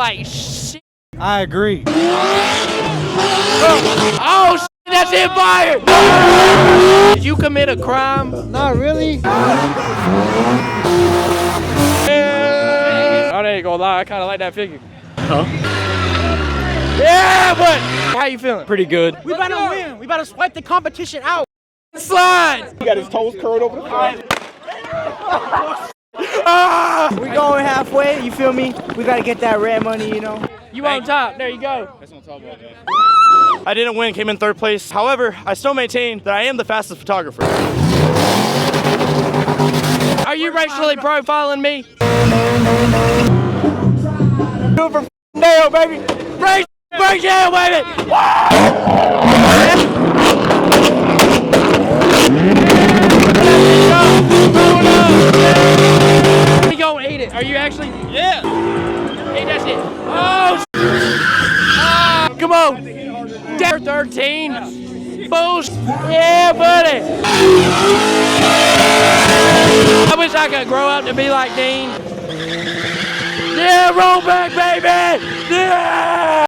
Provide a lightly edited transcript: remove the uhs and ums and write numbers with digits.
like shit. I agree. Oh, shit, that's him fired. Did you commit a crime? Not really. I ain't gonna lie, I kind of like that figure. Huh? Yeah, but how you feeling? Pretty good. We about to win. We about to swipe the competition out. Slide. He got his toes curled over the front. We going halfway, you feel me? We gotta get that red money, you know. You on top. There you go. That's what I'm talking about, man. I didn't win, came in third place. However, I still maintain that I am the fastest photographer. Are you racially profiling me? Do it for nail, baby. Break down, baby! You gonna eat it? Are you actually? Yeah. Eat that shit. Oh, come on. 13. Bullshit. Yeah, buddy. I wish I could grow up to be like Dean. Yeah, roll back, baby. Yeah.